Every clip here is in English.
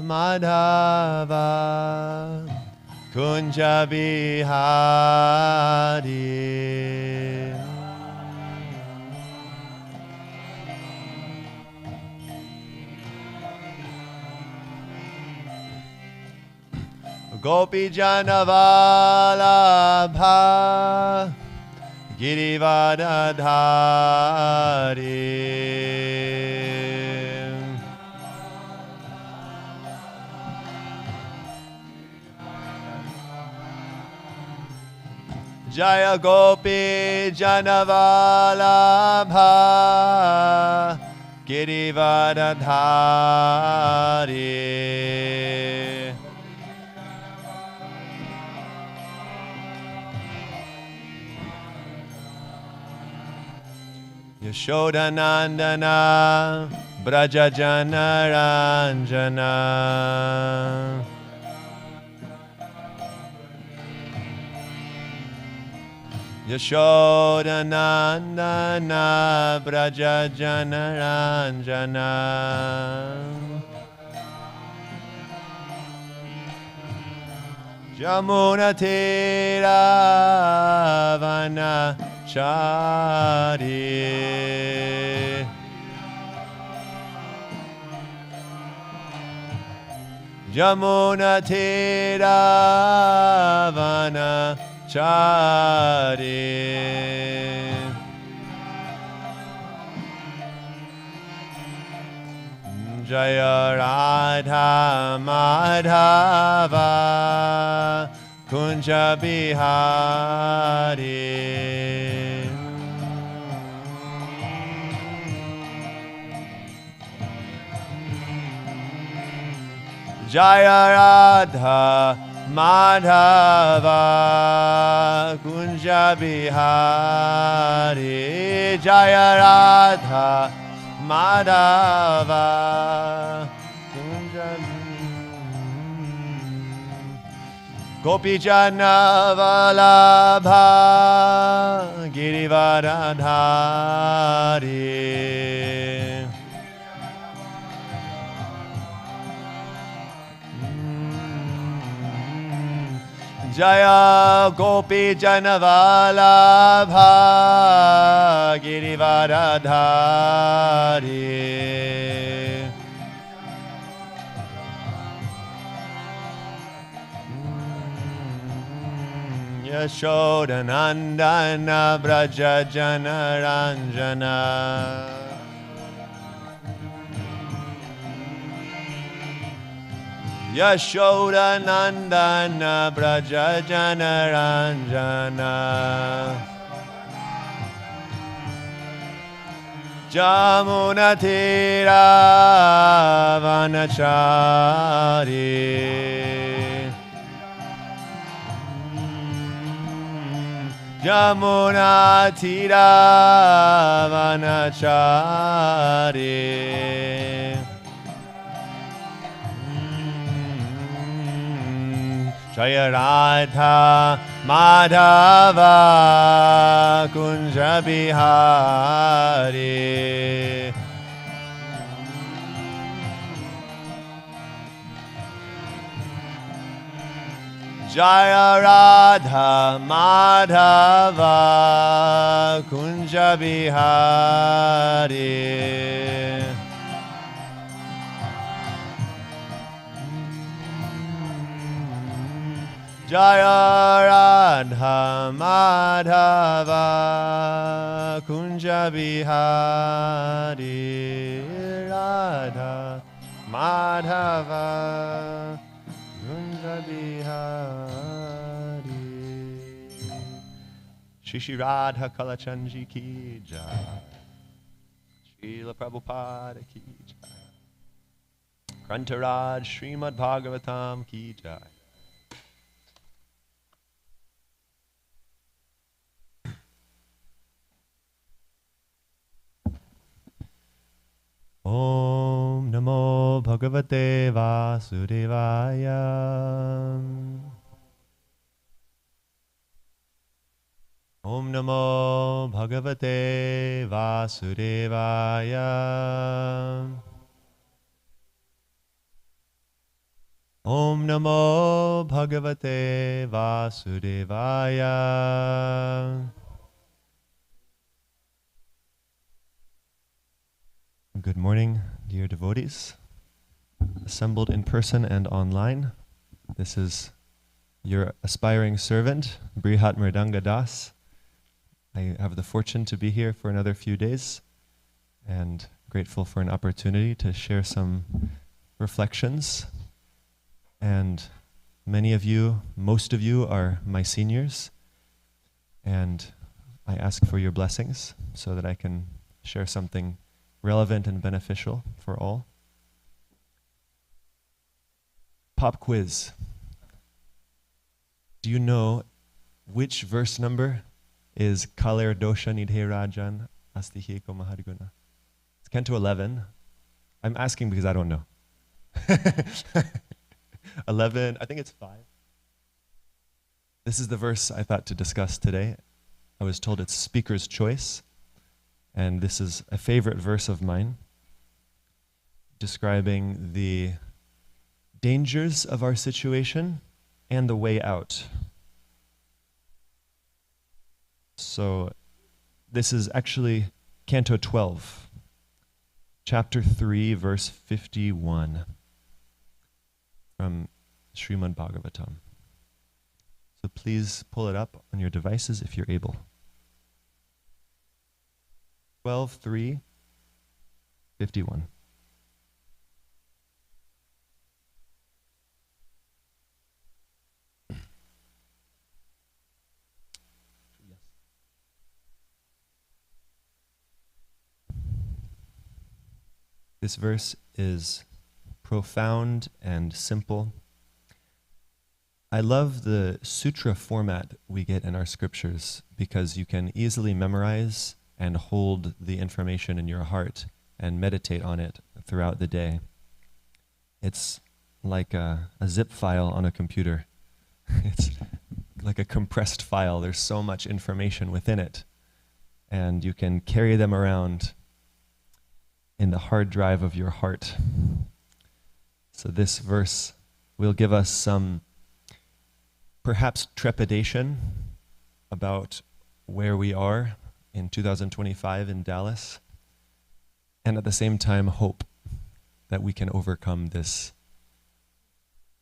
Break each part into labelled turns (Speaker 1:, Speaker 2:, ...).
Speaker 1: Madhava Kunja Bihari. Gopi Janavalabha Girivadadhari. Jaya Gopi Janavalabha Girivadadhari. Yashodanandana Braja Janaranjana. Yashodanandana Braja Janaranjana. Jamuna Tira Vanachari. Jamuna Tira Vanachari. Jaya Radha Madhava Kunja Bihari. Jaya Radha Madhava Kunja Bihari. Jaya Radha Madhava Kunja Gopi Janavalabha Girivadadhari. Jaya Gopi Janavalabha Girivadadhari. Yashodanandana Braja Janaranjana. Yashodanandana Braja Janaranjana. Jamuna Tira Vanachari. Jamuna Tira Vanachari. Jaya Radha Madhava Kunja Bihari. Jaya Radha Madhava Kunja Bihari. Jaya Radha Madhava Kunja Bihari. Radha Madhava Kunja Bihari. Shri Radha Kalachanji ki jai. Srila Prabhupada ki jai. Grantaraj Srimad Bhagavatam ki jai. Om Namo Bhagavate Vasudevaya. Om Namo Bhagavate Vasudevaya. Om Namo Bhagavate Vasudevaya. Good morning, dear devotees, assembled in person and online. This is your aspiring servant, Brhat Mrdanga Das. I have the fortune to be here for another few days and grateful for an opportunity to share some reflections. And many of you, most of you are my seniors, and I ask for your blessings so that I can share something relevant and beneficial for all. Pop quiz. Do you know which verse number is Kaler Dosha Nidhe Rajan Astihiko Mahadguna? It's Canto 11. I'm asking because I don't know. 11, I think it's 5. This is the verse I thought to discuss today. I was told it's speaker's choice, and this is a favorite verse of mine, describing the dangers of our situation and the way out. So this is actually Canto 12, Chapter 3, verse 51 from Srimad Bhagavatam. So please pull it up on your devices if you're able. 12:3:51. This verse is profound and simple. I love the sutra format we get in our scriptures because you can easily memorize and hold the information in your heart and meditate on it throughout the day. It's like a zip file on a computer. It's like a compressed file. There's so much information within it, and you can carry them around in the hard drive of your heart. So this verse will give us some perhaps trepidation about where we are in 2025 in Dallas, and at the same time hope that we can overcome this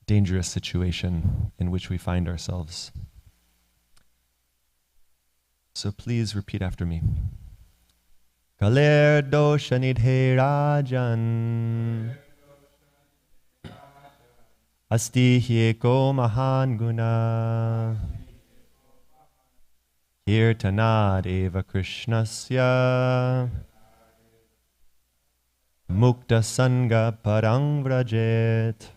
Speaker 1: dangerous situation in which we find ourselves. So please repeat after me. Kaler dosha nidhe rajan asti hyeko mahan guna kirtanad eva krishnasya mukta sanga parang vrajet.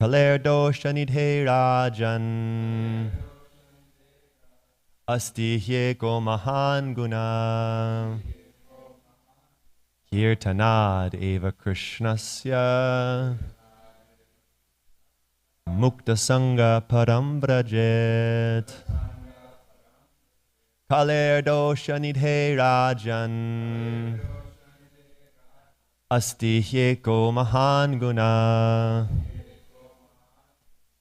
Speaker 1: Kaler dosha nidhe rajan asti hyeko mahan guna kirtanad eva krishnasya mukta sanga param vrajet. Kaler dosha nidhe rajan asti hyeko mahan guna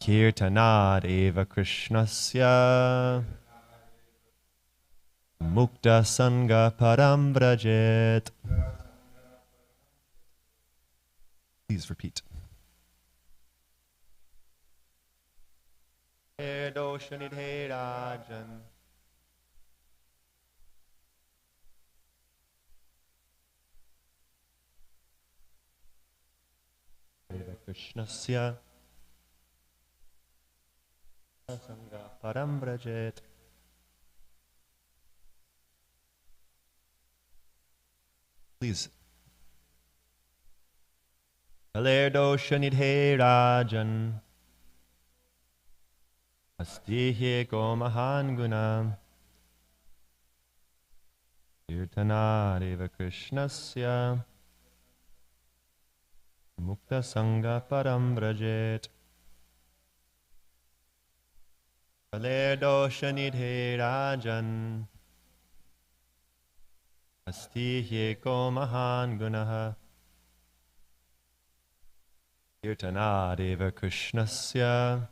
Speaker 1: kirtanad eva krishnasya mukta sanga param vrajet. Please repeat. Dosha nidhe rajan eva krishnasya sanga param vrajet. Please. Kaler dosha nidhe rajan asti hyeko mahan guna kirtanad eva krishnasya mukta sanga param vrajet. Kaler dosha nidhe rajan asti hyeko mahan gunaha Kirtanadeva Krishnasya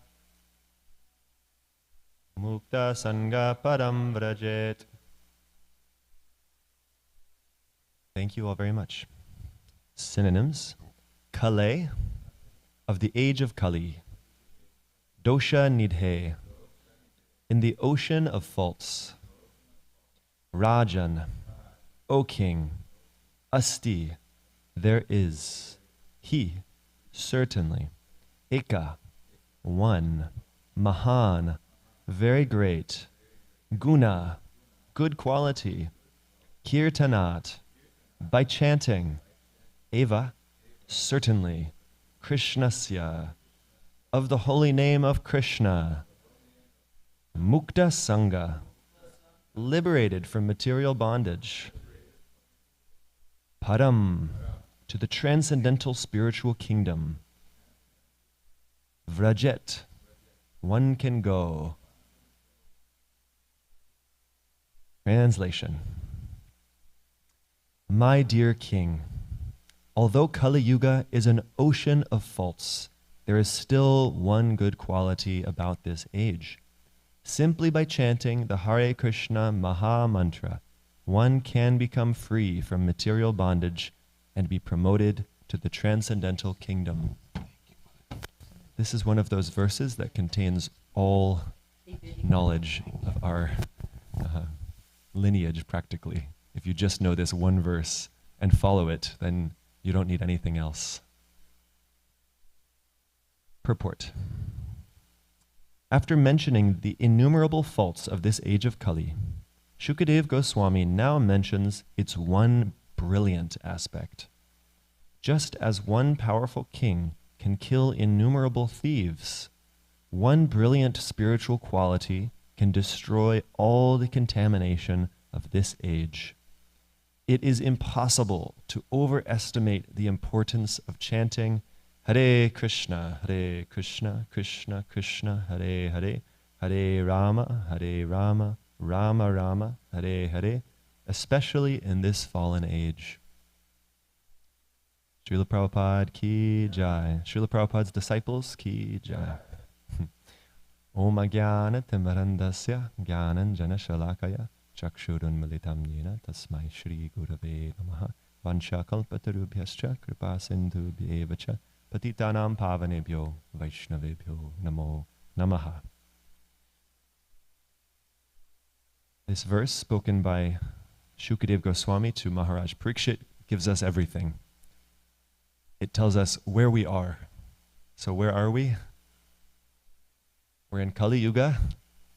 Speaker 1: Mukta Sangha Padam Vrajet. Thank you all very much. Synonyms: Kale, of the age of Kali. Dosha Nidhe, in the ocean of faults. Rajan, O king. Asti, there is. He, certainly. Eka, one. Mahan, very great. Guna, good quality. Kirtanat, by chanting. Eva, certainly. Krishnasya, of the holy name of Krishna. Mukta Sangha, liberated from material bondage. Param, to the transcendental spiritual kingdom. Vrajet, one can go. Translation. My dear king, although Kali Yuga is an ocean of faults, there is still one good quality about this age. Simply by chanting the Hare Krishna Maha Mantra, one can become free from material bondage and be promoted to the transcendental kingdom. This is one of those verses that contains all knowledge of our lineage, practically. If you just know this one verse and follow it, then you don't need anything else. Purport. After mentioning the innumerable faults of this age of Kali, Shukadeva Goswami now mentions its one brilliant aspect. Just as one powerful king can kill innumerable thieves, one brilliant spiritual quality can destroy all the contamination of this age. It is impossible to overestimate the importance of chanting Hare Krishna, Krishna Krishna, Hare Hare, Hare Rama, Rama Rama, Hare Hare, especially in this fallen age. Srila Prabhupada ki jai. Srila Prabhupada's disciples ki jai. Om Ajnana Timarandasya Jnanan Jana Shalakaya Chakshurun Militam Yena Tasmai Shri Gurave Namaha Vansha Kalpatarubhyascha Kripa Sindhubhyevacha Patitanam Pavanebhyo Vaishnavebhyo Namo Namaha. This verse, spoken by Shukadeva Goswami to Maharaj Parikshit, gives us everything. It tells us where we are. So where are we? We're in Kali Yuga,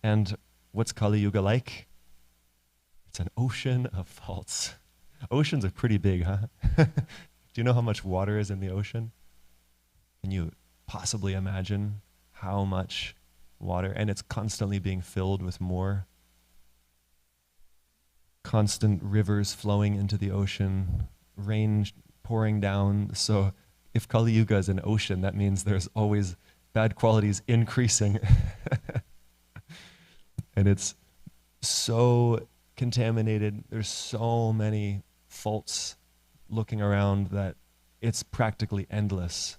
Speaker 1: and what's Kali Yuga like? It's an ocean of faults. Oceans are pretty big, huh? Do you know how much water is in the ocean? Can you possibly imagine how much water? And it's constantly being filled with more. Constant rivers flowing into the ocean, rain pouring down. So if Kali Yuga is an ocean, that means there's always bad qualities increasing. And it's so contaminated. There's so many faults looking around that it's practically endless.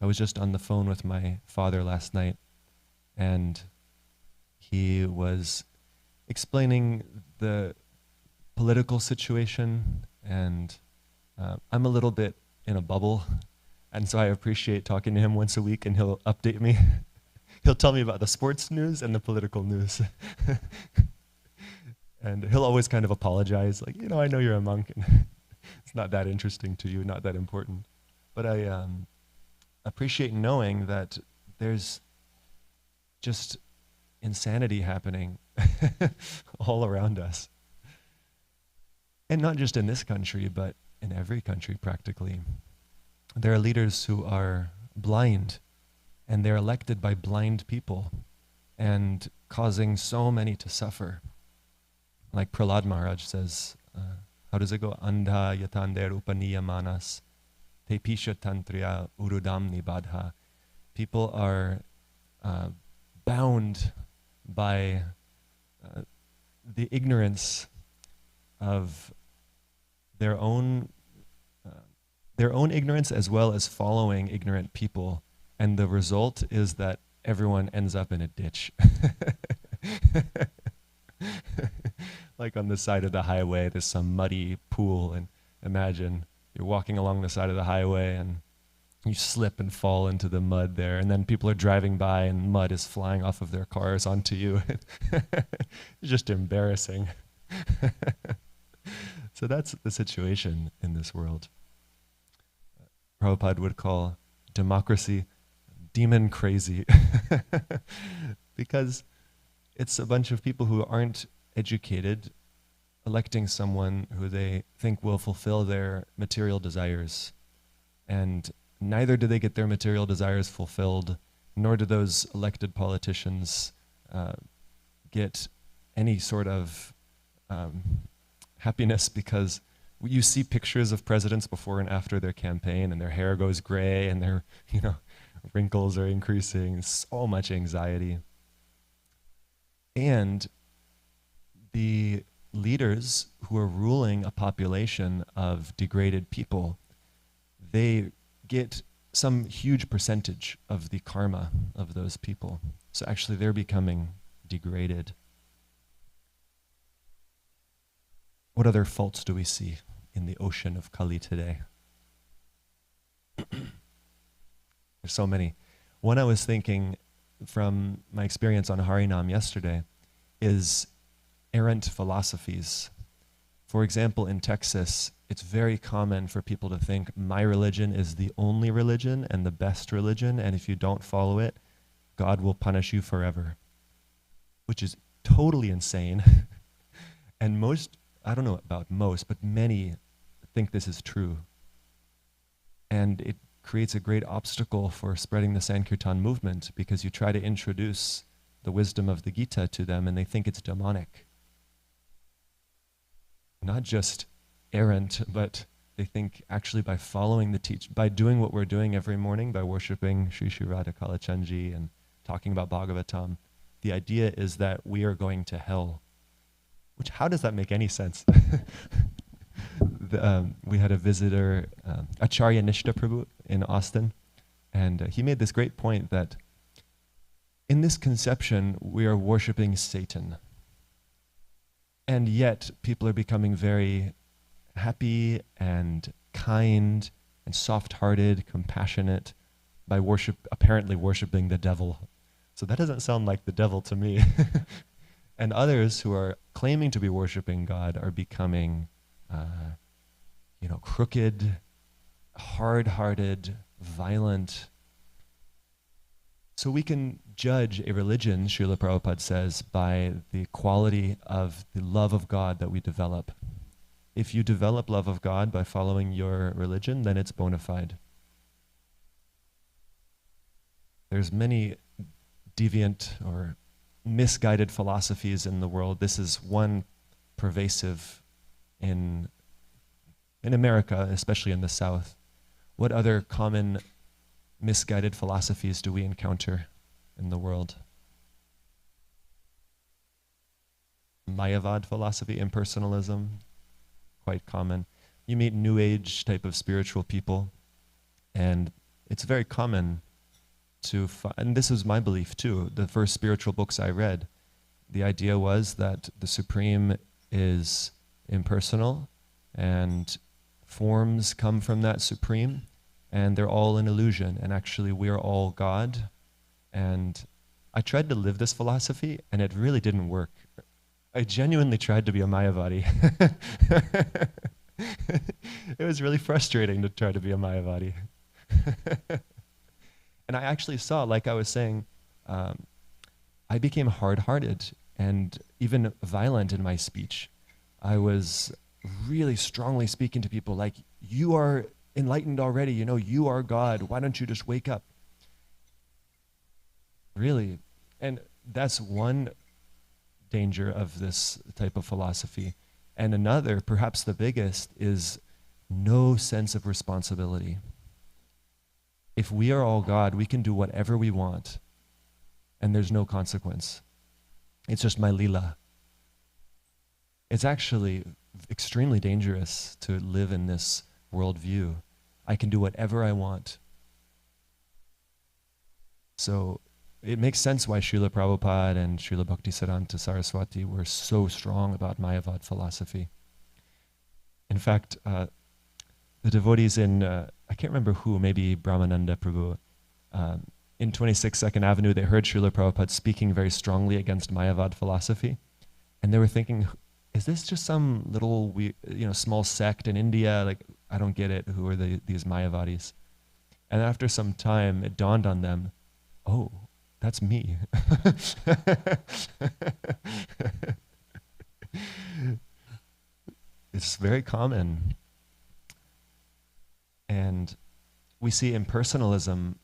Speaker 1: I was just on the phone with my father last night, and he was explaining the political situation, and I'm a little bit in a bubble, and so I appreciate talking to him once a week, and he'll update me. He'll tell me about the sports news and the political news. And he'll always kind of apologize, like, I know you're a monk, and it's not that interesting to you, not that important. But I appreciate knowing that there's just insanity happening all around us. And not just in this country, but in every country practically. There are leaders who are blind, and they're elected by blind people and causing so many to suffer. Like Prahlad Maharaj says, how does it go? Andha yatander upaniyamanas te pisha tantriya urudam nibadha. People are bound by the ignorance of their own their own ignorance as well as following ignorant people. And the result is that everyone ends up in a ditch. Like on the side of the highway, there's some muddy pool, and imagine you're walking along the side of the highway and you slip and fall into the mud there, and then people are driving by and mud is flying off of their cars onto you. It's just embarrassing. So that's the situation in this world. Prabhupada would call democracy demon crazy because it's a bunch of people who aren't educated electing someone who they think will fulfill their material desires. And neither do they get their material desires fulfilled, nor do those elected politicians get any sort of happiness, because you see pictures of presidents before and after their campaign, and their hair goes gray, and their wrinkles are increasing, so much anxiety. And the leaders who are ruling a population of degraded people, they get some huge percentage of the karma of those people. So actually they're becoming degraded. What other faults do we see in the ocean of Kali today? There's so many. One I was thinking from my experience on Harinam yesterday is errant philosophies. For example, in Texas, it's very common for people to think my religion is the only religion and the best religion, and if you don't follow it, God will punish you forever, which is totally insane. And I don't know about most, but many think this is true. And it creates a great obstacle for spreading the Sankirtan movement, because you try to introduce the wisdom of the Gita to them and they think it's demonic. Not just errant, but they think actually by following the by doing what we're doing every morning, by worshiping Sri Sri Radha Kalachandji and talking about Bhagavatam, the idea is that we are going to hell. Which, how does that make any sense? We had a visitor, Acharya Nishta Prabhu in Austin, and he made this great point that in this conception, we are worshiping Satan. And yet, people are becoming very happy and kind and soft-hearted, compassionate by apparently worshiping the devil. So that doesn't sound like the devil to me. And others who are claiming to be worshiping God are becoming, crooked, hard-hearted, violent. So we can judge a religion, Srila Prabhupada says, by the quality of the love of God that we develop. If you develop love of God by following your religion, then it's bona fide. There's many deviant or misguided philosophies in the world. This is one pervasive in America, especially in the South. What other common misguided philosophies do we encounter in the world? Mayavad philosophy, impersonalism, quite common. You meet New Age type of spiritual people, and it's very common to and this is my belief too. The first spiritual books I read, the idea was that the Supreme is impersonal, and forms come from that Supreme, and they're all an illusion, and actually we are all God. And I tried to live this philosophy, and it really didn't work. I genuinely tried to be a Mayavadi. It was really frustrating to try to be a Mayavadi. And I actually saw, like I was saying, I became hard-hearted and even violent in my speech. I was really strongly speaking to people like, you are enlightened already, you are God, why don't you just wake up? Really. And that's one danger of this type of philosophy. And another, perhaps the biggest, is no sense of responsibility. If we are all God, we can do whatever we want, and there's no consequence. It's just my lila. It's actually extremely dangerous to live in this worldview. I can do whatever I want. So it makes sense why Srila Prabhupada and Srila Bhaktisiddhanta Saraswati were so strong about Mayavad philosophy. In fact, the devotees in, I can't remember who, maybe Brahmananda Prabhu, in 26 Second Avenue, they heard Srila Prabhupada speaking very strongly against Mayavad philosophy. And they were thinking, is this just some little small sect in India? Like, I don't get it. Who are these Mayavadis? And after some time, it dawned on them, oh, that's me. It's very common. And we see impersonalism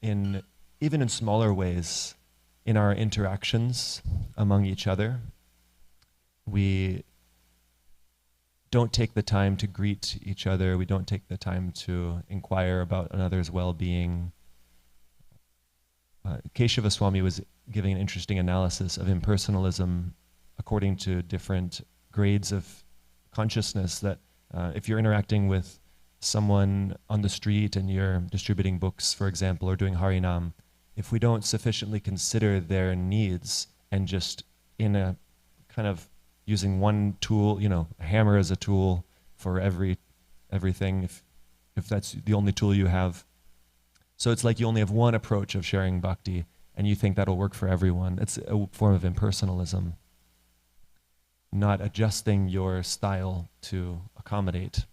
Speaker 1: even in smaller ways in our interactions among each other. We don't take the time to greet each other. We don't take the time to inquire about another's well-being. Keshava Swami was giving an interesting analysis of impersonalism according to different grades of consciousness, that if you're interacting with someone on the street and you're distributing books, for example, or doing Harinam, if we don't sufficiently consider their needs and just in a kind of using one tool, a hammer as a tool for everything, if that's the only tool you have. So it's like you only have one approach of sharing bhakti and you think that'll work for everyone. It's a form of impersonalism, not adjusting your style to accommodate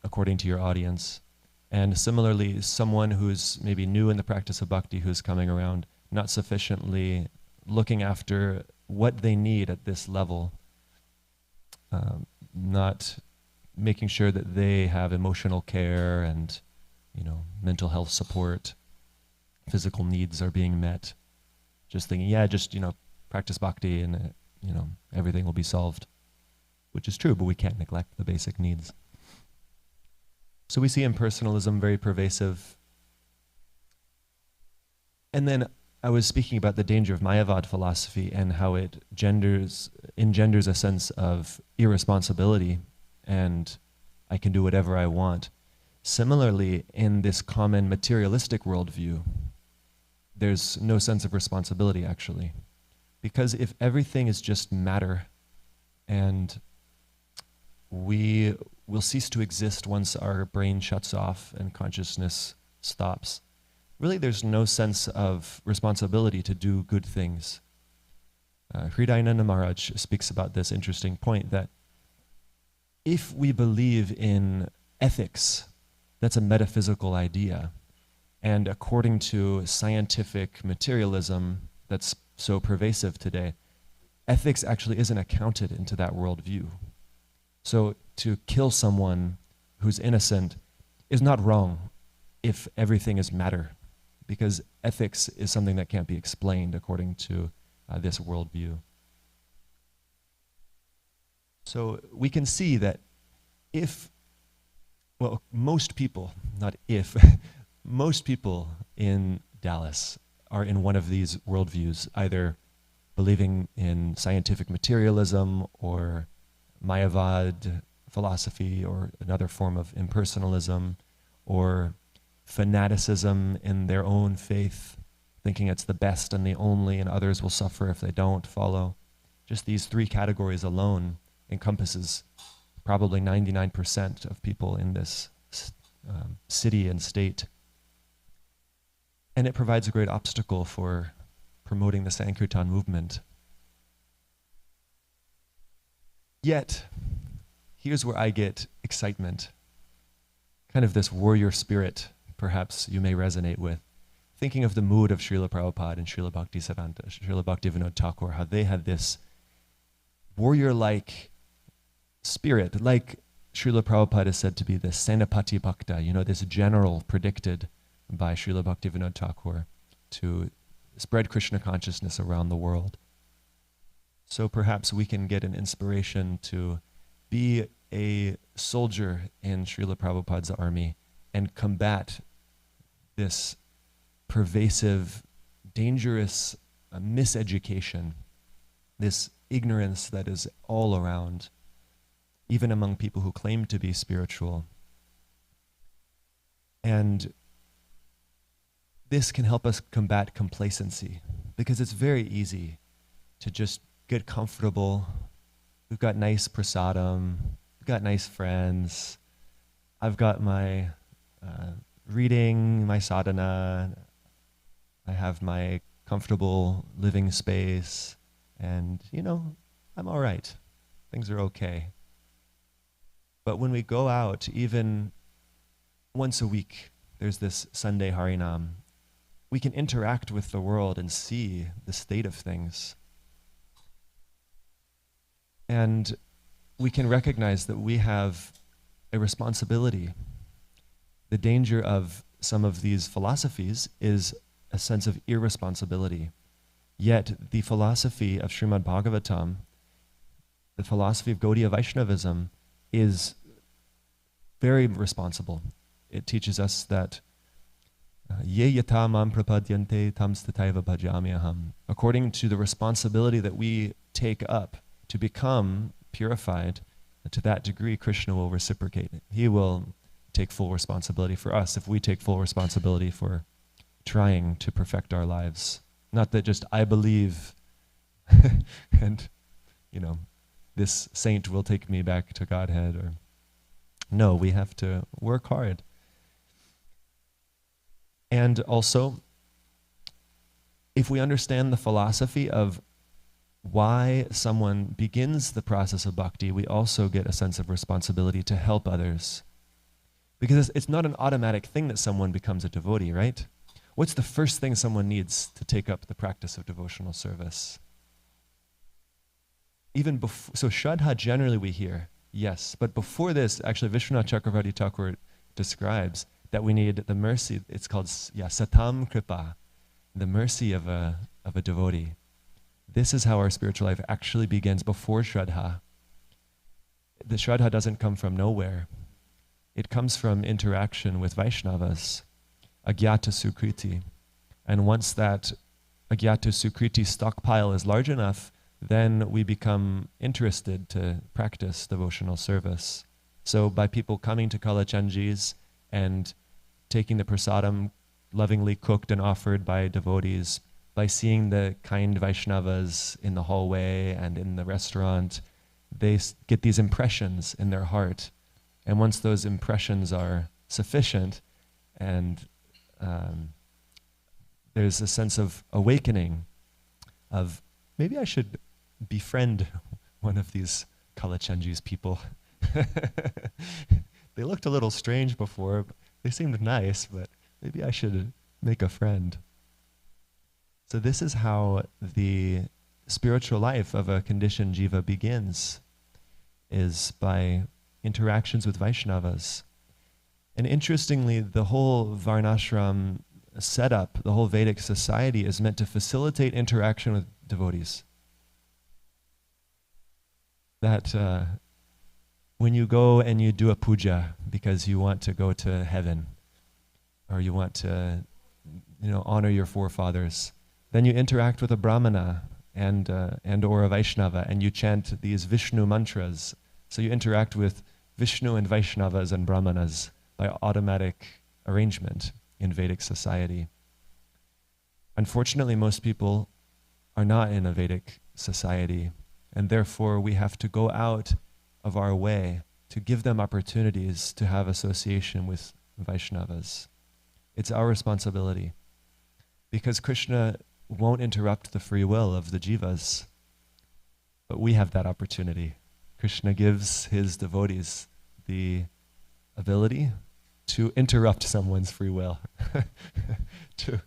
Speaker 1: according to your audience. And similarly, someone who's maybe new in the practice of bhakti who's coming around, not sufficiently looking after what they need at this level, not making sure that they have emotional care and mental health support, physical needs are being met. Just thinking, practice bhakti and everything will be solved, which is true, but we can't neglect the basic needs. So we see impersonalism very pervasive. And then I was speaking about the danger of Mayavad philosophy and how it engenders a sense of irresponsibility and I can do whatever I want. Similarly, in this common materialistic worldview, there's no sense of responsibility, actually. Because if everything is just matter and we will cease to exist once our brain shuts off and consciousness stops, really there's no sense of responsibility to do good things. Hridayananda Maharaj speaks about this interesting point that if we believe in ethics, that's a metaphysical idea. And according to scientific materialism that's so pervasive today, ethics actually isn't accounted into that worldview. So to kill someone who's innocent is not wrong if everything is matter, because ethics is something that can't be explained according to this worldview. So we can see that most people, not if, most people in Dallas are in one of these worldviews, either believing in scientific materialism or Mayavad philosophy or another form of impersonalism, or fanaticism in their own faith, thinking it's the best and the only and others will suffer if they don't follow. Just these three categories alone encompasses probably 99% of people in this city and state. And it provides a great obstacle for promoting the Sankirtan movement. Yet, here's where I get excitement. Kind of this warrior spirit, perhaps you may resonate with. Thinking of the mood of Srila Prabhupada and Srila Bhaktisiddhanta, Srila Bhaktivinoda Thakur, how they had this warrior-like spirit, like Srila Prabhupada is said to be the Senapati Bhakta, this general predicted by Srila Bhaktivinoda Thakur to spread Krishna consciousness around the world. So perhaps we can get an inspiration to be a soldier in Srila Prabhupada's army and combat this pervasive, dangerous miseducation, this ignorance that is all around, even among people who claim to be spiritual. And this can help us combat complacency, because it's very easy to just get comfortable. We've got nice prasadam, we've got nice friends, I've got my reading, my sadhana, I have my comfortable living space, and I'm all right. Things are okay. But when we go out, even once a week, there's this Sunday Harinam, we can interact with the world and see the state of things. And we can recognize that we have a responsibility. The danger of some of these philosophies is a sense of irresponsibility. Yet the philosophy of Srimad Bhagavatam, the philosophy of Gaudiya Vaishnavism, is very responsible. It teaches us that ye yata mam prapadyante tam stataiva bhajamyaham. According to the responsibility that we take up to become purified, to that degree Krishna will reciprocate it. He will take full responsibility for us if we take full responsibility for trying to perfect our lives. Not that just I believe and this saint will take me back to Godhead, or no, we have to work hard. And also, if we understand the philosophy of why someone begins the process of bhakti, we also get a sense of responsibility to help others. Because it's not an automatic thing that someone becomes a devotee, right? What's the first thing someone needs to take up the practice of devotional service? Even before, so Shraddha generally we hear, yes, but before this, actually Vishwanath Chakravarti Thakur describes that we need the mercy, it's called satam kripa, the mercy of a devotee. This is how our spiritual life actually begins before Shraddha. The Shraddha doesn't come from nowhere. It comes from interaction with Vaishnavas, agyata sukriti. And once that agyata sukriti stockpile is large enough, then we become interested to practice devotional service. So by people coming to Kalachanjis and taking the prasadam lovingly cooked and offered by devotees, by seeing the kind Vaishnavas in the hallway and in the restaurant, they get these impressions in their heart. And once those impressions are sufficient, and there's a sense of awakening of, maybe I should befriend one of these Kalachanji's people. They looked a little strange before, but they seemed nice, but maybe I should make a friend. So this is how the spiritual life of a conditioned jiva begins, is by interactions with Vaishnavas. And interestingly, the whole Varnashram setup, the whole Vedic society is meant to facilitate interaction with devotees. That when you go and you do a puja because you want to go to heaven, or you want to honor your forefathers, then you interact with a brahmana and or a Vaishnava, and you chant these Vishnu mantras. So you interact with Vishnu and Vaishnavas and brahmanas by automatic arrangement in Vedic society. Unfortunately, most people are not in a Vedic society, and therefore we have to go out of our way to give them opportunities to have association with Vaishnavas. It's our responsibility, because Krishna won't interrupt the free will of the jivas, but we have that opportunity. Krishna gives his devotees the ability to interrupt someone's free will, to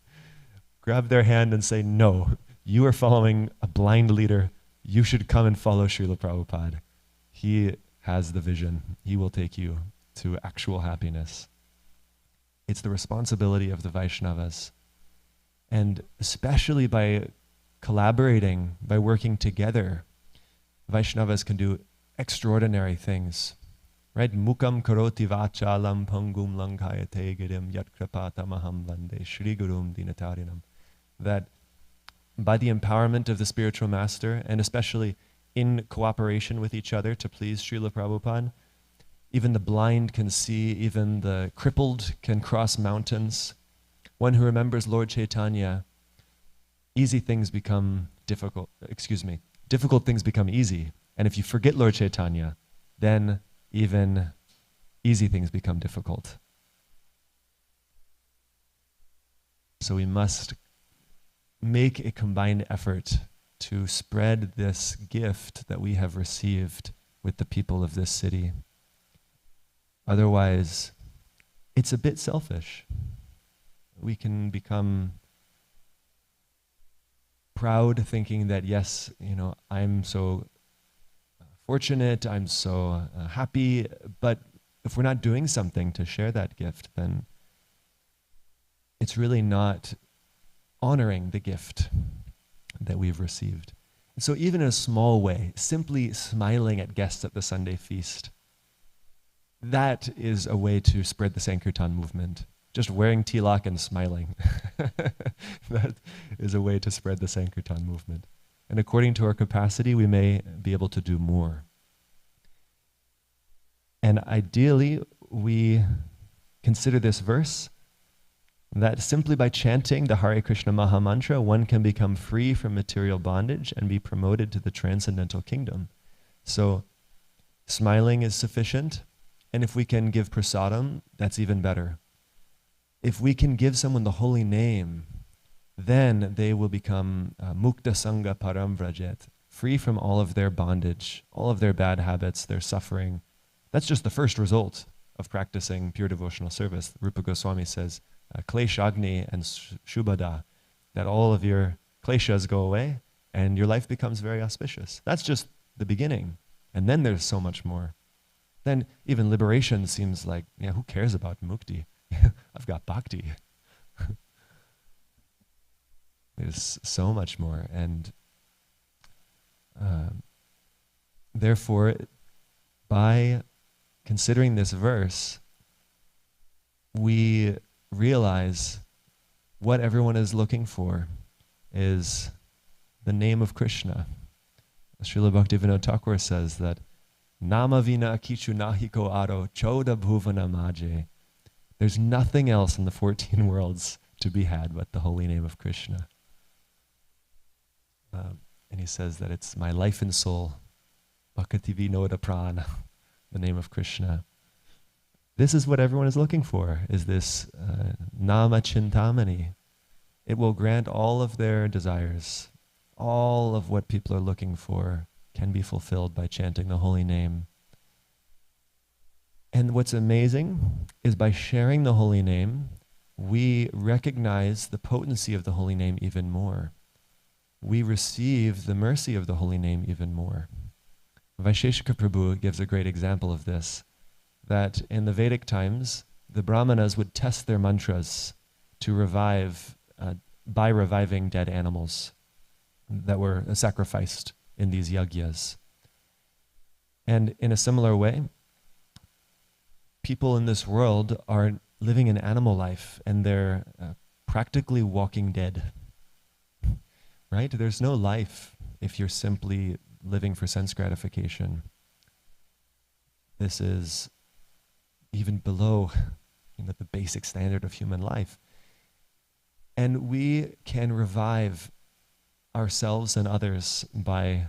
Speaker 1: grab their hand and say, no, you are following a blind leader, you should come and follow Srila Prabhupada. He has the vision, he will take you to actual happiness. It's the responsibility of the Vaishnavas. And especially by collaborating, by working together, Vaishnavas can do extraordinary things. Right? Mukam karoti vachalam pangum lankayate girim yat kripatamaham vande Shri Gurum dinatarinam. That by the empowerment of the spiritual master, and especially in cooperation with each other to please Srila Prabhupada, Even the blind can see, even the crippled can cross mountains. One who remembers Lord Chaitanya, easy things become difficult, difficult things become easy. And if you forget Lord Chaitanya, then even easy things become difficult. So we must make a combined effort to spread this gift that we have received with the people of this city. Otherwise, it's a bit selfish. We can become proud, thinking that, yes, I'm so fortunate, I'm so happy, but if we're not doing something to share that gift, then it's really not honoring the gift that we've received. And so even in a small way, simply smiling at guests at the Sunday feast, that is a way to spread the Sankirtan movement. Just wearing tilak and smiling. That is a way to spread the Sankirtan movement. And according to our capacity, we may be able to do more. And ideally, we consider this verse that simply by chanting the Hare Krishna Maha Mantra, one can become free from material bondage and be promoted to the transcendental kingdom. So smiling is sufficient. And if we can give prasadam, that's even better. If we can give someone the holy name, then they will become mukta sangha param vrajet, free from all of their bondage, all of their bad habits, their suffering. That's just the first result of practicing pure devotional service. Rupa Goswami says, kleshagni and shubhada, that all of your kleshas go away and your life becomes very auspicious. That's just the beginning. And then there's so much more. Then even liberation seems like, who cares about mukti? I've got bhakti. There's so much more. And therefore, by considering this verse, we realize what everyone is looking for is the name of Krishna. Srila Bhaktivinoda Thakur says that Nama vina kichu nahiko aro choda bhuvana maje. There's nothing else in the 14 worlds to be had but the holy name of Krishna. And he says that it's my life and soul, bhakti vinoda prana, the name of Krishna. This is what everyone is looking for, is this nama chintamani. It will grant all of their desires. All of what people are looking for can be fulfilled by chanting the holy name. And what's amazing is by sharing the holy name, we recognize the potency of the holy name even more. We receive the mercy of the holy name even more. Vaisheshika Prabhu gives a great example of this, that in the Vedic times, the Brahmanas would test their mantras to revive, by reviving dead animals that were sacrificed in these yagyas. And in a similar way, people in this world are living an animal life and they're practically walking dead, right? There's no life if you're simply living for sense gratification. This is even below the basic standard of human life. And we can revive ourselves and others by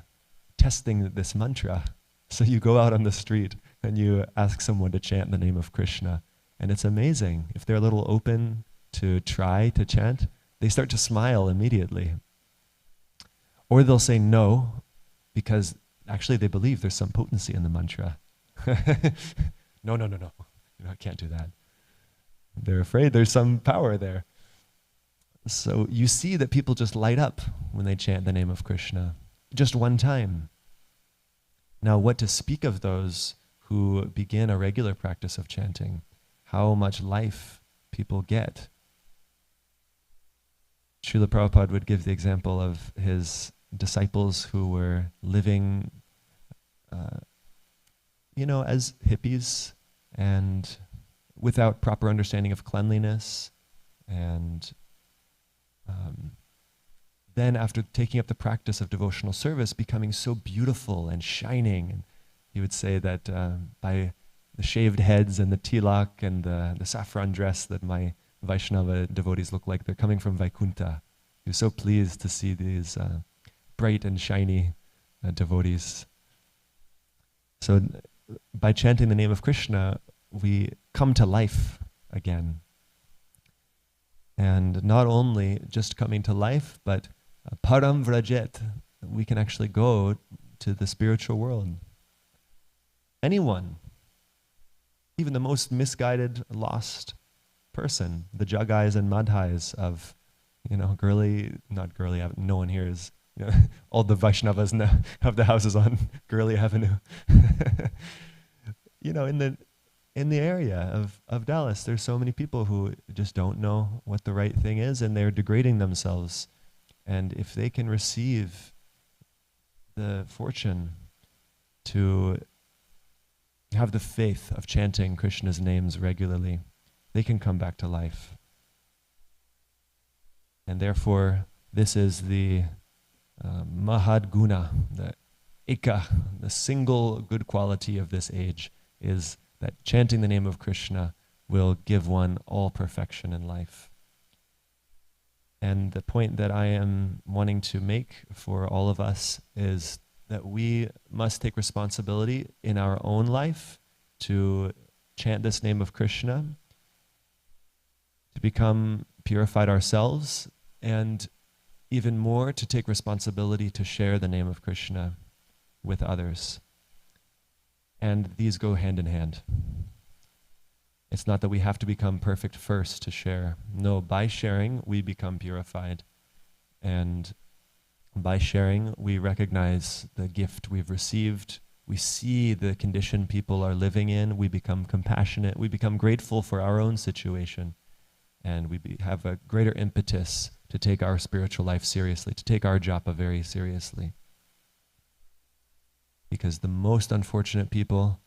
Speaker 1: testing this mantra. So you go out on the street and you ask someone to chant the name of Krishna, and it's amazing. If they're a little open to try to chant, they start to smile immediately. Or they'll say no, because actually they believe there's some potency in the mantra. No, I can't do that. They're afraid there's some power there. So you see that people just light up when they chant the name of Krishna, just one time. Now, what to speak of those who begin a regular practice of chanting? How much life people get. Srila Prabhupada would give the example of his disciples who were living, as hippies and without proper understanding of cleanliness, and then after taking up the practice of devotional service, becoming so beautiful and shining. And he would say that by shaved heads and the tilak and the saffron dress that my Vaishnava devotees look like. They're coming from Vaikuntha. He was so pleased to see these bright and shiny devotees. So by chanting the name of Krishna, we come to life again. And not only just coming to life, but param vrajet, we can actually go to the spiritual world. Anyone, even the most misguided, lost person, the Jagais and Madhais of, not girly, no one here is, all the Vaishnavas now have the houses on Girly Avenue. In the area of Dallas, there's so many people who just don't know what the right thing is, and they're degrading themselves. And if they can receive the fortune to have the faith of chanting Krishna's names regularly, they can come back to life. And therefore, this is the Mahad Guna, the Eka, the single good quality of this age, is that chanting the name of Krishna will give one all perfection in life. And the point that I am wanting to make for all of us is that we must take responsibility in our own life to chant this name of Krishna, to become purified ourselves, and even more to take responsibility to share the name of Krishna with others. And these go hand in hand. It's not that we have to become perfect first to share. No, by sharing, we become purified. And by sharing, we recognize the gift we've received. We see the condition people are living in. We become compassionate. We become grateful for our own situation. And we have a greater impetus to take our spiritual life seriously, to take our japa very seriously. Because the most unfortunate people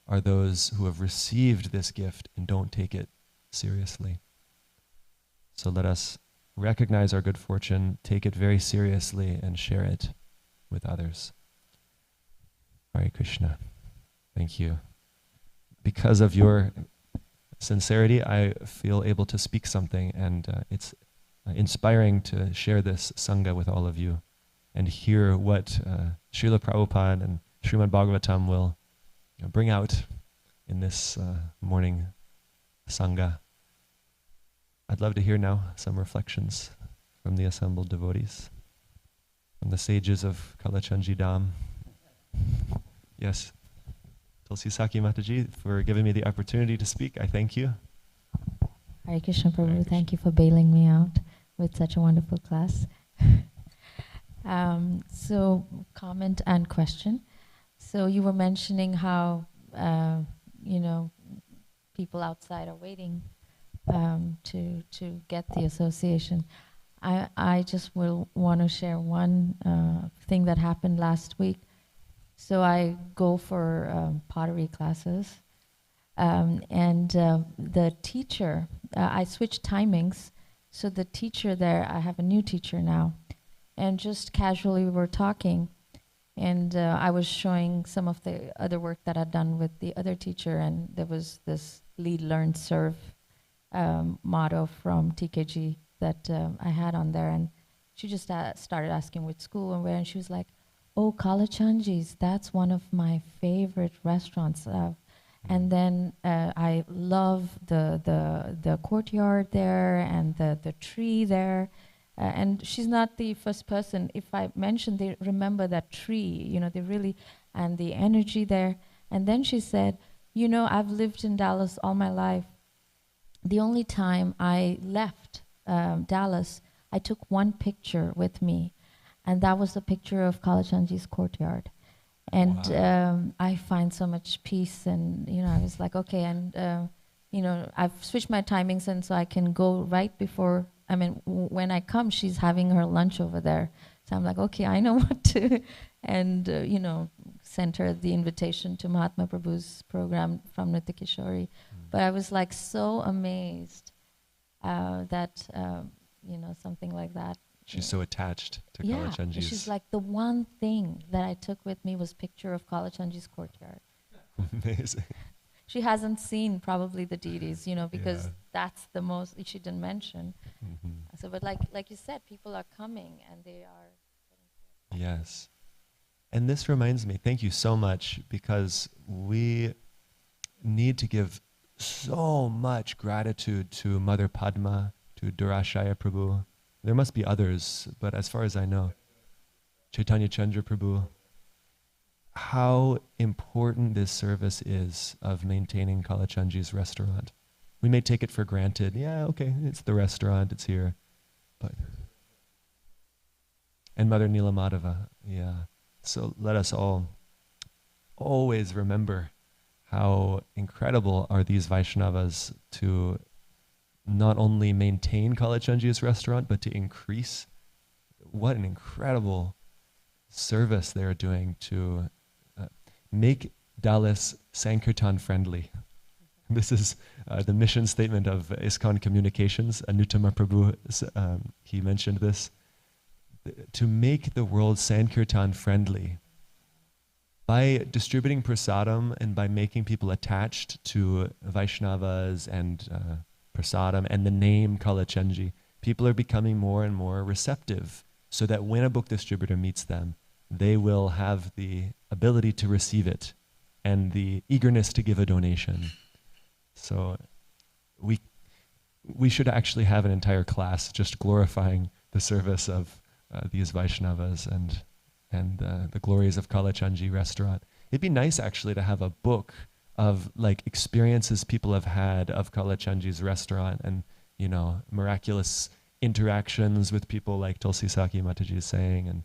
Speaker 1: are those who have received this gift and don't take it seriously. So let us recognize our good fortune, take it very seriously, and share it with others. Hare Krishna. Thank you. Because of your sincerity, I feel able to speak something, and it's inspiring to share this Sangha with all of you and hear what Srila Prabhupada and Srimad Bhagavatam will bring out in this morning Sangha. I'd love to hear now some reflections from the assembled devotees, from the sages of Kalachandji Dham. Yes, Tulsi Saki Mataji, for giving me the opportunity to speak. I thank you.
Speaker 2: Hare Krishna Prabhu, thank you for bailing me out with such a wonderful class. So, comment and question. So you were mentioning how, people outside are waiting to get the association. I just will want to share one thing that happened last week. So I go for pottery classes, and the teacher, I switched timings. So the teacher there, I have a new teacher now, and just casually we were talking, and I was showing some of the other work that I'd done with the other teacher, and there was this lead, learn, serve motto from TKG that I had on there, and she just started asking which school and where, and she was like, "Oh, Kalachandji's, that's one of my favorite restaurants." And then I love the courtyard there and the tree there. And she's not the first person. If I mention, they remember that tree, they really, and the energy there. And then she said, I've lived in Dallas all my life. The only time I left Dallas, I took one picture with me, and that was the picture of Kalachandji's courtyard. And wow. I find so much peace, and I was like, okay, and I've switched my timings, and so I can go right before. When I come, she's having her lunch over there, so I'm like, okay, I know what to, and sent her the invitation to Mahatma Prabhu's program from Nitya Kishori. But I was like so amazed that something like that.
Speaker 1: She's so attached to Kalachandji's.
Speaker 2: Yeah, she's like, the one thing that I took with me was picture of Kalachandji's courtyard.
Speaker 1: Amazing.
Speaker 2: she hasn't seen probably the deities, because
Speaker 1: Yeah.
Speaker 2: that's the most she didn't mention.
Speaker 1: Mhm.
Speaker 2: So, but like you said, people are coming and they are.
Speaker 1: Yes. And this reminds me, thank you so much, because we need to give so much gratitude to Mother Padma, to Durashaya Prabhu. There must be others, but as far as I know, Chaitanya Chandra Prabhu, how important this service is of maintaining Kalachandji's restaurant. We may take it for granted. Yeah, okay, it's the restaurant, it's here. But and Mother Nilamadava, yeah. So let us all always remember how incredible are these Vaishnavas to not only maintain Kalachandji's restaurant, but to increase. What an incredible service they're doing to make Dallas Sankirtan friendly. This is the mission statement of ISKCON Communications. Anuttama Prabhu, he mentioned this. To make the world Sankirtan friendly by distributing prasadam and by making people attached to Vaishnavas and prasadam and the name Kalachandji, people are becoming more and more receptive, so that when a book distributor meets them, they will have the ability to receive it and the eagerness to give a donation. So we should actually have an entire class just glorifying the service of these Vaishnavas and the glories of Kalachandji restaurant. It'd be nice actually to have a book of like experiences people have had of Kalachandji's restaurant, and miraculous interactions with people, like Tulsi Saki Mataji is saying,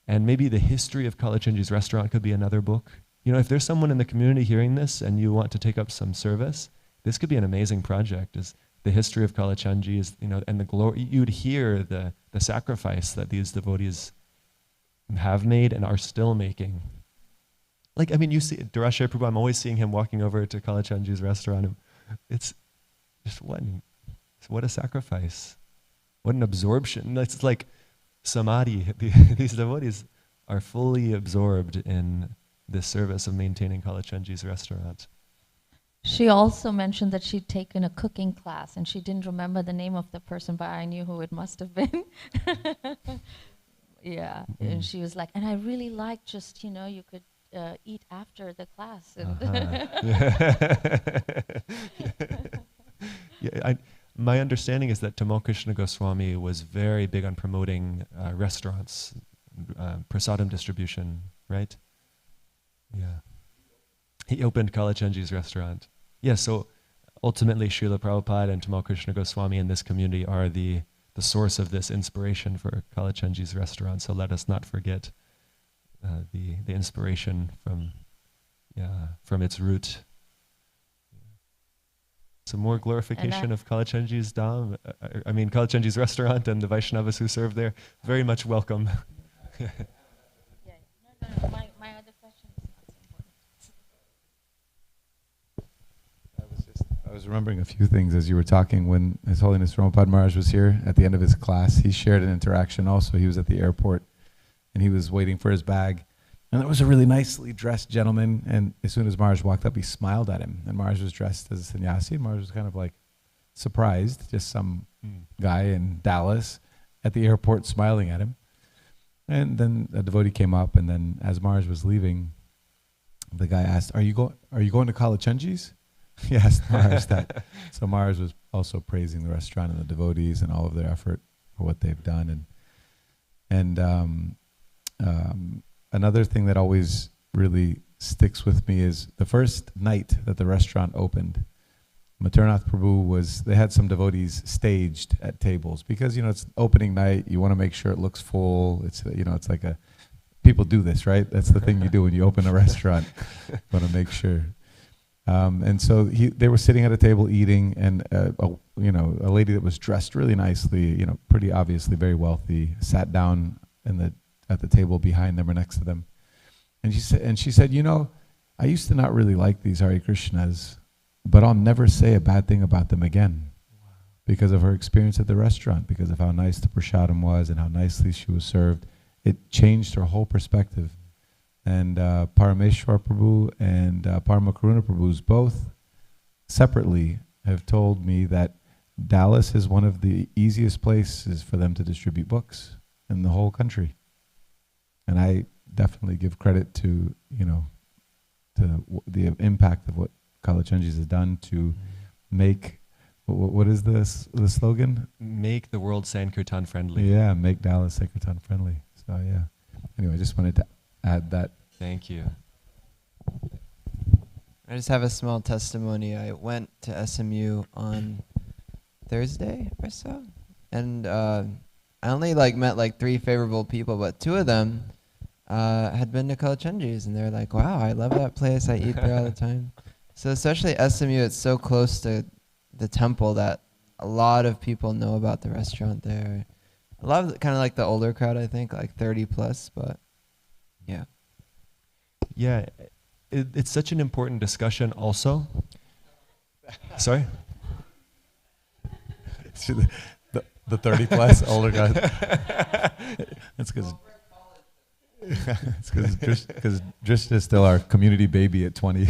Speaker 1: and maybe the history of Kalachandji's restaurant could be another book. If there's someone in the community hearing this and you want to take up some service, this could be an amazing project. Is the history of Kalachandji is, and the glory, you'd hear the sacrifice that these devotees have made and are still making. You see Durashaya Prabhu, I'm always seeing him walking over to Kalachandji's restaurant. It's just what a sacrifice. What an absorption. It's like samadhi. These devotees are fully absorbed in this service of maintaining Kalachandji's restaurant.
Speaker 2: She also mentioned that she'd taken a cooking class and she didn't remember the name of the person, but I knew who it must have been. Yeah, and she was like, and I really like just, you could eat after the class.
Speaker 1: Yeah, my understanding is that Tamal Krishna Goswami was very big on promoting restaurants, prasadam distribution, right? Yeah. He opened Kalachandji's restaurant. Yeah, so ultimately Srila Prabhupada and Tamal Krishna Goswami in this community are the source of this inspiration for Kalachandji's restaurant. So let us not forget the inspiration from its root. So more glorification of Kalachandji's Dham, Kalachandji's restaurant and the Vaishnavas who serve there. Very much welcome.
Speaker 2: Yeah. No. My other question is not so important.
Speaker 3: I was remembering a few things as you were talking. When His Holiness Ramapad Maharaj was here at the end of his class, he shared an interaction also. He was at the airport and he was waiting for his bag. And there was a really nicely dressed gentleman, and as soon as Maharaj walked up, he smiled at him. And Maharaj was dressed as a sannyasi, and Maharaj was kind of like surprised, just some guy in Dallas at the airport smiling at him. And then a devotee came up, and then as Maharaj was leaving, the guy asked, Are you going to Kalachandji's? He asked Maharaj that. So Maharaj was also praising the restaurant and the devotees and all of their effort for what they've done. And another thing that always really sticks with me is the first night that the restaurant opened, Maturnath Prabhu they had some devotees staged at tables because, it's opening night, you want to make sure it looks full. It's, it's like people do this, right? That's the thing you do when you open a restaurant. You want to make sure. And so they were sitting at a table eating, and a lady that was dressed really nicely, pretty obviously very wealthy, sat down at the table behind them or next to them. And she said, I used to not really like these Hare Krishnas, but I'll never say a bad thing about them again. Wow. Because of her experience at the restaurant, because of how nice the prasadam was and how nicely she was served. It changed her whole perspective. And Parameshwar Prabhu and Paramakaruna Prabhus both separately have told me that Dallas is one of the easiest places for them to distribute books in the whole country. And I definitely give credit to, to the impact of what Kalachandjis has done to make, what is the slogan?
Speaker 1: Make the world Sankirtan friendly.
Speaker 3: Yeah, make Dallas Sankirtan friendly. So yeah. Anyway, I just wanted to add that.
Speaker 1: Thank you.
Speaker 4: I just have a small testimony. I went to SMU on Thursday or so, and I only met 3 favorable people, but 2 of them had been to Kalachandji's, and they're like, "Wow, I love that place. I eat there all the time." So especially SMU, it's so close to the temple that a lot of people know about the restaurant there. A lot of kind of like the older crowd, I think, like 30 plus, but yeah.
Speaker 1: Yeah, it's such an important discussion also. Sorry?
Speaker 3: The 30 plus older guys. That's because Drishta is still our community baby at 20.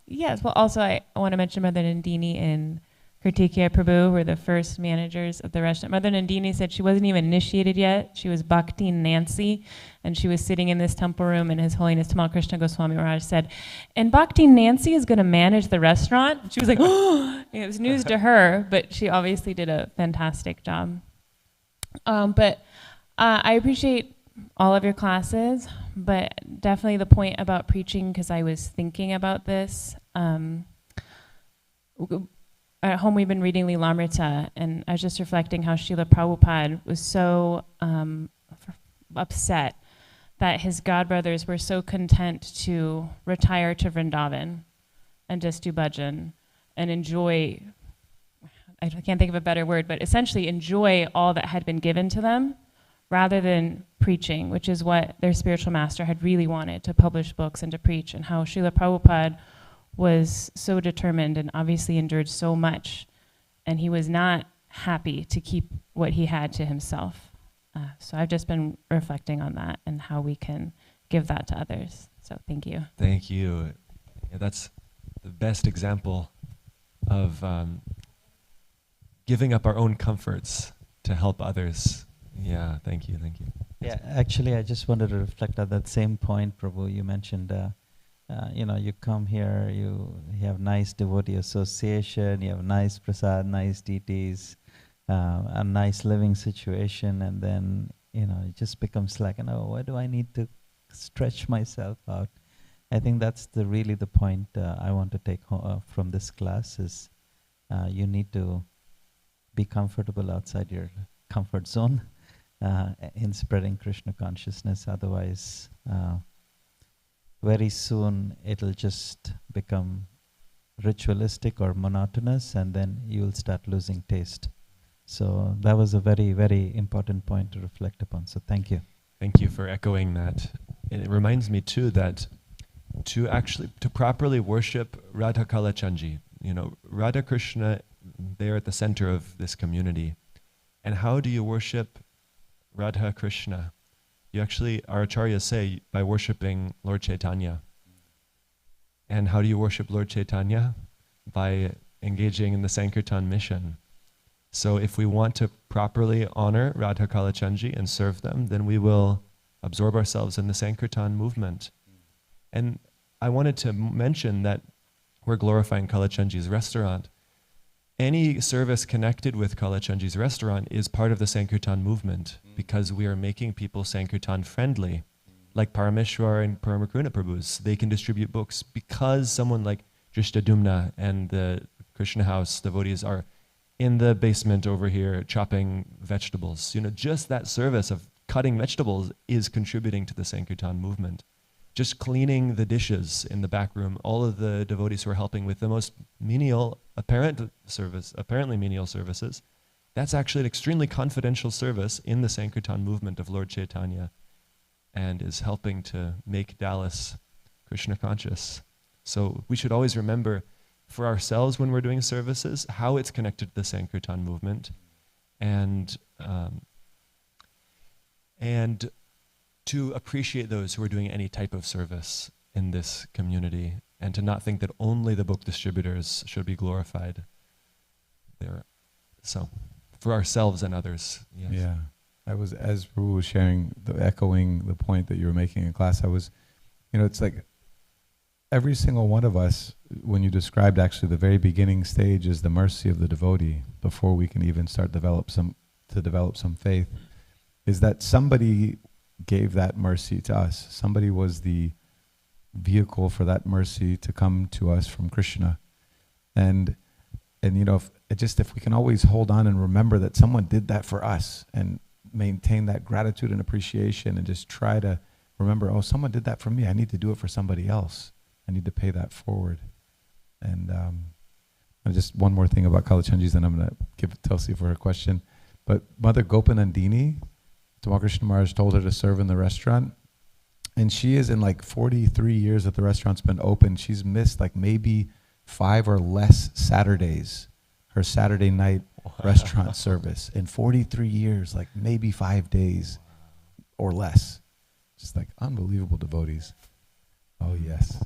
Speaker 5: Yes, well, also I want to mention Mother Nandini and Kartikeya Prabhu were the first managers of the restaurant. Mother Nandini said she wasn't even initiated yet. She was Bhakti Nancy, and she was sitting in this temple room, and His Holiness Tamal Krishna Goswami Maharaj said, "And Bhakti Nancy is going to manage the restaurant?" She was like, "Oh!" It was news to her, but she obviously did a fantastic job. But I appreciate all of your classes, but definitely the point about preaching, because I was thinking about this. At home, we've been reading Lilamrita, and I was just reflecting how Srila Prabhupada was so upset that his godbrothers were so content to retire to Vrindavan and just do bhajan and enjoy, I can't think of a better word, but essentially enjoy all that had been given to them rather than preaching, which is what their spiritual master had really wanted, to publish books and to preach, and how Srila Prabhupada was so determined and obviously endured so much, and he was not happy to keep what he had to himself. So I've just been reflecting on that and how we can give that to others. So thank you.
Speaker 1: Thank you. Yeah, that's the best example of giving up our own comforts to help others. Yeah, thank you, thank you.
Speaker 6: Yeah, actually, I just wanted to reflect on that same point, Prabhu. You mentioned, you come here, you have nice devotee association, you have nice prasad, nice deities, a nice living situation, and then, it just becomes like, why do I need to stretch myself out? I think that's really the point I want to take from this class is you need to be comfortable outside your comfort zone in spreading Krishna consciousness. Otherwise, very soon it'll just become ritualistic or monotonous, and then you'll start losing taste. So that was a very, very important point to reflect upon. So thank you.
Speaker 1: Thank you for echoing that. And it reminds me too that to properly worship Radha Kalachandji, Radha Krishna, they're at the center of this community. And how do you worship Radha Krishna? You actually, our acharyas say, by worshiping Lord Chaitanya. And how do you worship Lord Chaitanya? By engaging in the Sankirtan mission. So if we want to properly honor Radha Kalachandji and serve them, then we will absorb ourselves in the Sankirtan movement. And I wanted to mention that we're glorifying Kalachandji's restaurant. Any service connected with Kalachandji's restaurant is part of the Sankirtan movement because we are making people Sankirtan friendly. Like Parameshwar and Paramakruna Prabhus, they can distribute books because someone like Drishtadumna and the Krishna House devotees are in the basement over here chopping vegetables. Just that service of cutting vegetables is contributing to the Sankirtan movement. Just cleaning the dishes in the back room, all of the devotees who are helping with the most menial, apparently menial services, that's actually an extremely confidential service in the Sankirtan movement of Lord Chaitanya and is helping to make Dallas Krishna conscious. So we should always remember for ourselves when we're doing services, how it's connected to the Sankirtan movement, and to appreciate those who are doing any type of service in this community, and to not think that only the book distributors should be glorified. So, for ourselves and others. Yes.
Speaker 3: Yeah. I was, as Prabhu was sharing, echoing the point that you were making in class, I was, it's like every single one of us, when you described actually the very beginning stage is the mercy of the devotee before we can even start develop some faith, is that somebody gave that mercy to us. Somebody was the vehicle for that mercy to come to us from Krishna. And if we can always hold on and remember that someone did that for us and maintain that gratitude and appreciation, and just try to remember, oh, someone did that for me, I need to do it for somebody else. I need to pay that forward. And just one more thing about Kalachandjis, then I'm going to give Tulsi for her question. But Mother Gopanandini, Tamal Krishna Maharaj told her to serve in the restaurant. And she is in like 43 years that the restaurant's been open. She's missed like maybe 5 or less Saturdays, her Saturday night restaurant service. In 43 years, like maybe 5 days or less. Just like unbelievable devotees. Oh, yes.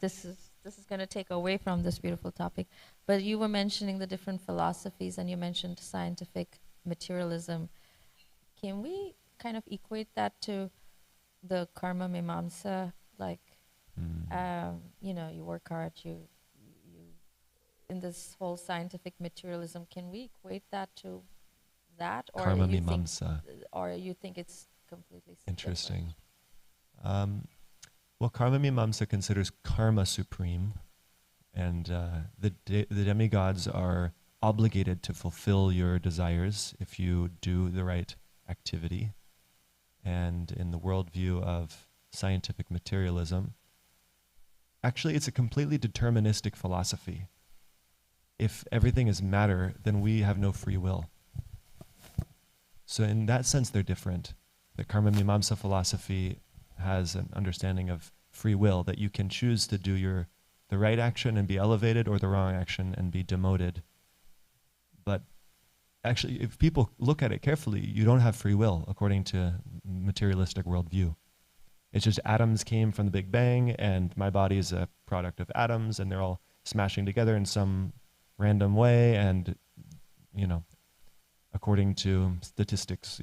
Speaker 2: This is going to take away from this beautiful topic, but you were mentioning the different philosophies, and you mentioned scientific materialism. Can we kind of equate that to the karma mimamsa? Like, you work hard, you in this whole scientific materialism. Can we equate that to that, or
Speaker 1: Karma mimamsa.
Speaker 2: You think it's completely
Speaker 1: interesting? Well, karma mimamsa considers karma supreme, and the demigods are obligated to fulfill your desires if you do the right activity. And in the worldview of scientific materialism, actually it's a completely deterministic philosophy. If everything is matter, then we have no free will. So in that sense, they're different. The karma mimamsa philosophy has an understanding of free will, that you can choose to do the right action and be elevated, or the wrong action and be demoted. But actually, if people look at it carefully, you don't have free will according to materialistic worldview. It's just atoms came from the Big Bang, and my body is a product of atoms, and they're all smashing together in some random way, and according to statistics,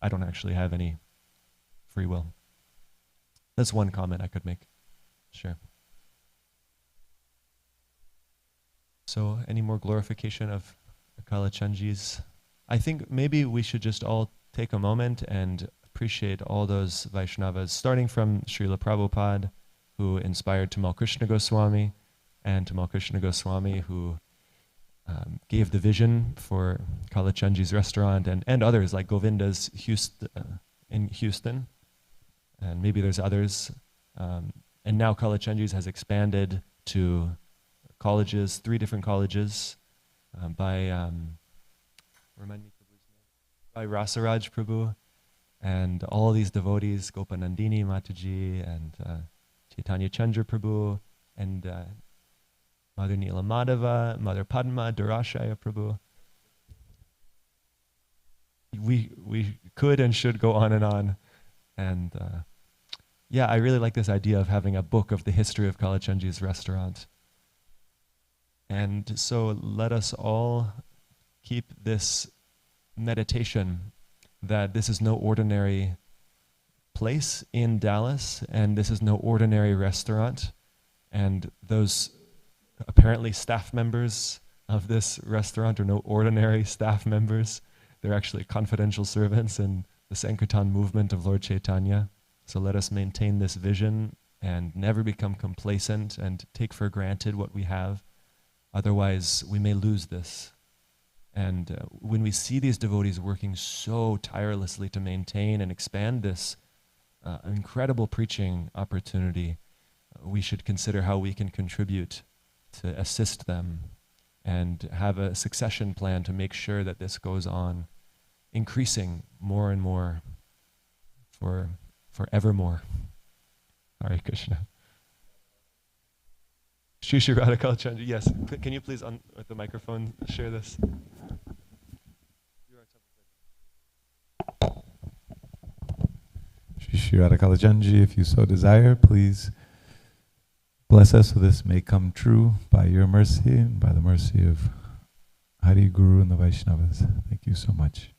Speaker 1: I don't actually have any free will. That's one comment I could make. Sure. So, any more glorification of Kalachandjis? I think maybe we should just all take a moment and appreciate all those Vaishnavas, starting from Srila Prabhupada, who inspired Tamal Krishna Goswami, and Tamal Krishna Goswami, who gave the vision for Kalachandji's restaurant, and others like Govinda's in Houston, and maybe there's others. And now Kalachandji's has expanded to colleges, 3 different colleges, by Rasaraj Prabhu, and all these devotees, Gopanandini Mataji, and Chaitanya Chandra Prabhu, and Mother Neela Madhava, Mother Padma, Durashaya Prabhu. We could and should go on. And I really like this idea of having a book of the history of Kalachandji's restaurant. And so let us all keep this meditation that this is no ordinary place in Dallas, and this is no ordinary restaurant, and those apparently staff members of this restaurant are no ordinary staff members. They're actually confidential servants in the Sankirtan movement of Lord Chaitanya. So let us maintain this vision and never become complacent and take for granted what we have. Otherwise, we may lose this. And when we see these devotees working so tirelessly to maintain and expand this incredible preaching opportunity, we should consider how we can contribute to assist them and have a succession plan to make sure that this goes on, increasing more and more for evermore. Hare Krishna. Shri Shri Radha Kalachandji. Yes. Can you please, with the microphone, share this?
Speaker 3: Shri Shri Radha Kalachandji, if you so desire, please bless us so this may come true by your mercy and by the mercy of Hari Guru and the Vaishnavas. Thank you so much.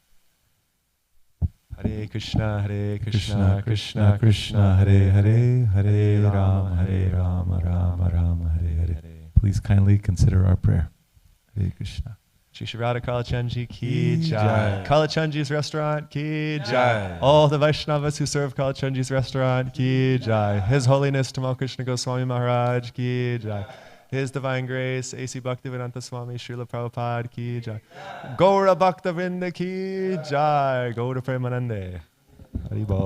Speaker 1: Hare Krishna,
Speaker 3: Krishna Krishna Krishna Hare Hare, Hare Rama, Rama Rama, Hare Hare. Please kindly consider our prayer. Hare Krishna.
Speaker 1: Shri Shri Radha Kalachandji ki
Speaker 3: Ki
Speaker 1: jai.
Speaker 3: jai.
Speaker 1: Kalachandji's restaurant ki jai.
Speaker 3: Jai.
Speaker 1: All the Vaishnavas who serve Kalachandji's restaurant ki jai. His Holiness Tamal Krishna Goswami Maharaj ki jai. His Divine Grace A.C. Bhaktivedanta Swami Srila Prabhupada ki jai. Gaura Bhakta Vrinda ki jai. Gaura Premanande. Haribol.